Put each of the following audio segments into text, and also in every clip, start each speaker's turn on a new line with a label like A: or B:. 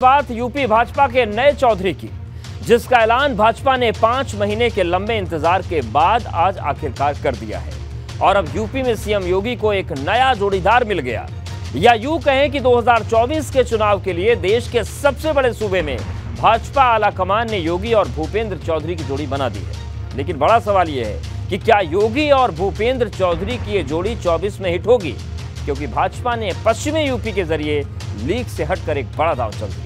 A: बात यूपी भाजपा के नए चौधरी की, जिसका ऐलान भाजपा ने 5 महीने के लंबे इंतजार के बाद आज आखिरकार कर दिया है। और अब यूपी में सीएम योगी को एक नया जोड़ीदार मिल गया, या यूं कहें कि 2024 के चुनाव के लिए देश के सबसे बड़े सूबे में भाजपा आलाकमान ने योगी और भूपेंद्र चौधरी की जोड़ी बना दी है। लेकिन बड़ा सवाल यह है कि क्या योगी और भूपेंद्र चौधरी की ये जोड़ी 24 में हिट होगी, क्योंकि भाजपा ने पश्चिमी यूपी के जरिए लीग से हटकर एक बड़ा दांव चल दिया।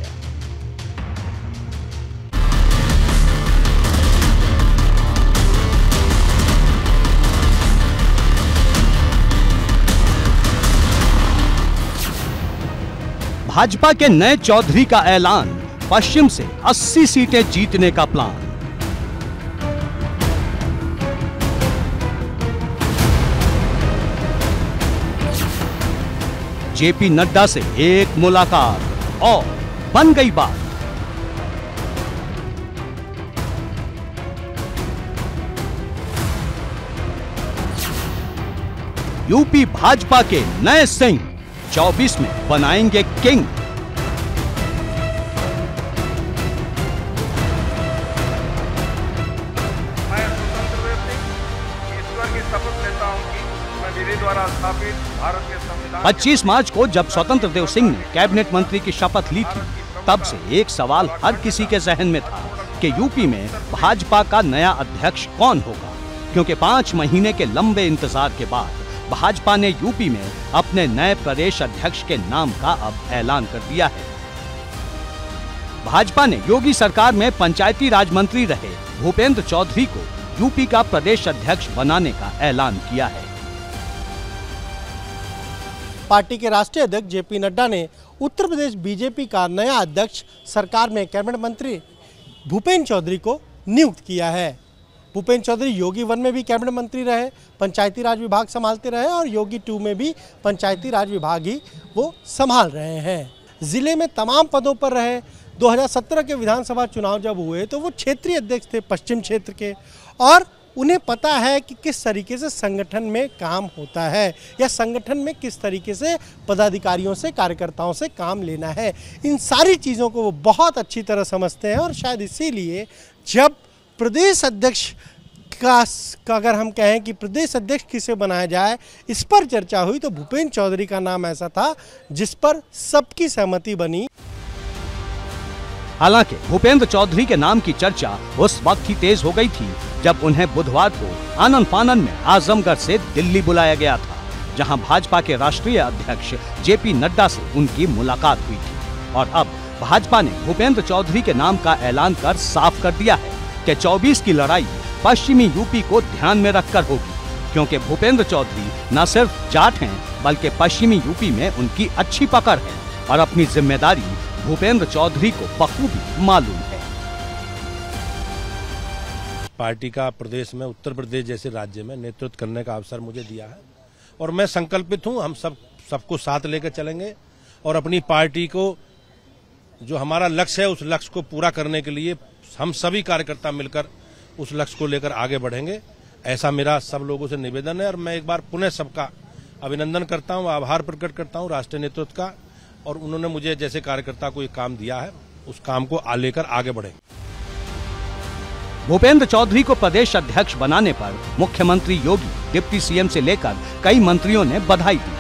B: भाजपा के नए चौधरी का ऐलान, पश्चिम से 80 सीटें जीतने का प्लान। जेपी नड्डा से एक मुलाकात और बन गई बात। यूपी भाजपा के नए सिंह 24 में बनाएंगे किंग।
C: मैं स्वतंत्र देव सिंह ईश्वर की शपथ लेता हूं कि मैं विधि द्वारा स्थापित भारत के संविधान
B: 25 मार्च को जब स्वतंत्र देव सिंह ने कैबिनेट मंत्री की शपथ ली थी, तब से एक सवाल हर किसी के जहन में था कि यूपी में भाजपा का नया अध्यक्ष कौन होगा, क्योंकि 5 महीने के लंबे इंतजार के बाद भाजपा ने यूपी में अपने नए प्रदेश अध्यक्ष के नाम का अब ऐलान कर दिया है। भाजपा ने योगी सरकार में पंचायती राज मंत्री रहे भूपेंद्र चौधरी को यूपी का प्रदेश अध्यक्ष बनाने का ऐलान किया है।
D: पार्टी के राष्ट्रीय अध्यक्ष जेपी नड्डा ने उत्तर प्रदेश बीजेपी का नया अध्यक्ष सरकार में कैबिनेट मंत्री भूपेंद्र चौधरी को नियुक्त किया है। भूपेंद्र चौधरी योगी 1 में भी कैबिनेट मंत्री रहे, पंचायती राज विभाग संभालते रहे और योगी 2 में भी पंचायती राज विभाग ही वो संभाल रहे हैं। जिले में तमाम पदों पर रहे। 2017 के विधानसभा चुनाव जब हुए तो वो क्षेत्रीय अध्यक्ष थे पश्चिम क्षेत्र के, और उन्हें पता है कि किस तरीके से संगठन में काम होता है या संगठन में किस तरीके से पदाधिकारियों से, कार्यकर्ताओं से काम लेना है। इन सारी चीज़ों को वो बहुत अच्छी तरह समझते हैं और शायद इसीलिए जब प्रदेश अध्यक्ष का अगर हम कहें कि प्रदेश अध्यक्ष किसे बनाया जाए, इस पर चर्चा हुई तो भूपेंद्र चौधरी का नाम ऐसा था जिस पर सबकी सहमति बनी।
B: हालांकि भूपेंद्र चौधरी के नाम की चर्चा उस वक्त ही तेज हो गई थी जब उन्हें बुधवार को आनन फानन में आजमगढ़ से दिल्ली बुलाया गया था, जहां भाजपा के राष्ट्रीय अध्यक्ष जेपी नड्डा से उनकी मुलाकात हुई थी। और अब भाजपा ने भूपेंद्र चौधरी के नाम का ऐलान कर साफ कर दिया है कि 24 की लड़ाई पश्चिमी यूपी को ध्यान में रखकर होगी, क्योंकि भूपेंद्र चौधरी न सिर्फ जाट हैं बल्कि पश्चिमी यूपी में उनकी अच्छी पकड़ है और अपनी जिम्मेदारी भूपेंद्र चौधरी को बखूबी मालूम है।
E: पार्टी का प्रदेश में, उत्तर प्रदेश जैसे राज्य में नेतृत्व करने का अवसर मुझे दिया है और मैं संकल्पित हूं, हम सबको साथ लेकर चलेंगे और अपनी पार्टी को जो हमारा लक्ष्य है उस लक्ष्य को पूरा करने के लिए हम सभी कार्यकर्ता मिलकर उस लक्ष्य को लेकर आगे बढ़ेंगे। ऐसा मेरा सब लोगों से निवेदन है और मैं एक बार पुनः सबका अभिनंदन करता हूं, आभार प्रकट करता हूं राष्ट्रीय नेतृत्व का, और उन्होंने मुझे जैसे कार्यकर्ता को एक काम दिया है उस काम को लेकर आगे बढ़ेंगे।
B: भूपेंद्र चौधरी को प्रदेश अध्यक्ष बनाने पर मुख्यमंत्री योगी, डिप्टी सीएम से लेकर कई मंत्रियों ने बधाई दी।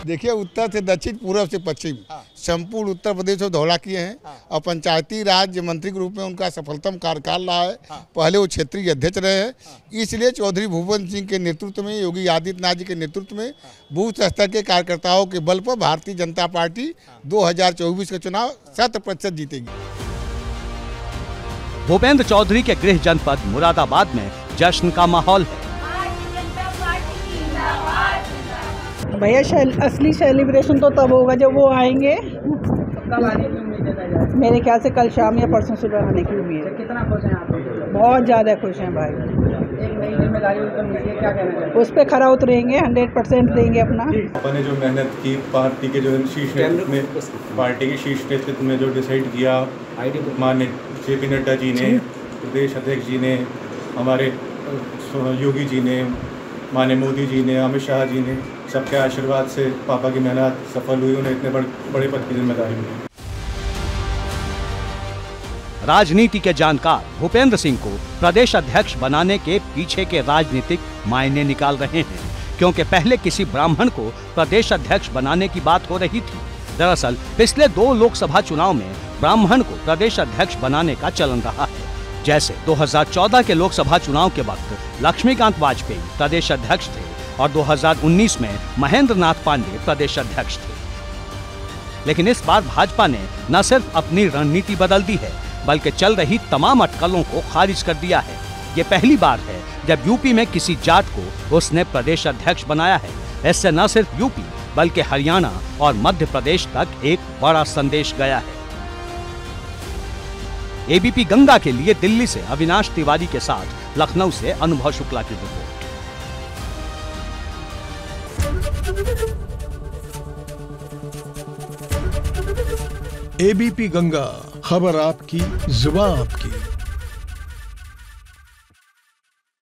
F: देखिए, उत्तर से दक्षिण, पूर्व से पश्चिम, संपूर्ण उत्तर प्रदेश को दौरा किए हैं और पंचायती राज मंत्री के रूप में उनका सफलतम कार्यकाल रहा है। पहले वो क्षेत्रीय अध्यक्ष रहे हैं, इसलिए चौधरी भूपेंद्र सिंह के नेतृत्व में, योगी आदित्यनाथ जी के नेतृत्व में बूथ स्तर के कार्यकर्ताओं के बल पर भारतीय जनता पार्टी 2024 का चुनाव 100% जीतेगी।
B: भूपेंद्र चौधरी के गृह जनपद मुरादाबाद में जश्न का माहौल है।
G: भैया असली सेलिब्रेशन तो तब होगा जब वो आएंगे। मेरे ख्याल से कल शाम या परसों सुबह आने की उम्मीद है।
H: कितना खुश हैं आप?
G: बहुत ज़्यादा खुश हैं भाई।
H: एक नई जिम्मेदारी उनको मिली है, क्या कहना चाहिए?
G: उस पर खरा उतरेंगे, 100% देंगे अपना।
I: अपने जो मेहनत की, पार्टी के जो शीर्ष नेतृत्व में, पार्टी के शीर्ष नेतृत्व में जो डिसाइड किया, माननीय जेपी नड्डा जी ने, प्रदेश अध्यक्ष जी ने, हमारे योगी जी ने, माननीय मोदी जी ने, अमित शाह जी ने, सबके आशीर्वाद से पापा की मेहनत सफल हुई, उन्हें इतने बड़े पद की जिम्मेदारी मिली।
B: राजनीति के जानकार भूपेंद्र सिंह को प्रदेश अध्यक्ष बनाने के पीछे के राजनीतिक मायने निकाल रहे हैं, क्योंकि पहले किसी ब्राह्मण को प्रदेश अध्यक्ष बनाने की बात हो रही थी। दरअसल पिछले 2 लोकसभा चुनाव में ब्राह्मण को प्रदेश अध्यक्ष बनाने का चलन रहा है। जैसे 2014 के लोकसभा चुनाव के वक्त लक्ष्मीकांत वाजपेयी प्रदेश अध्यक्ष थे और 2019 में महेंद्र नाथ पांडे प्रदेश अध्यक्ष थे। लेकिन इस बार भाजपा ने न सिर्फ अपनी रणनीति बदल दी है, बल्कि चल रही तमाम अटकलों को खारिज कर दिया है। ये पहली बार है जब यूपी में किसी जाट को उसने प्रदेश अध्यक्ष बनाया है। इससे न सिर्फ यूपी बल्कि हरियाणा और मध्य प्रदेश तक एक बड़ा संदेश गया है। एबीपी गंगा के लिए दिल्ली से अविनाश तिवारी के साथ लखनऊ से अनुभव शुक्ला की रिपोर्ट।
J: एबीपी गंगा, खबर आपकी, जुबान आपकी।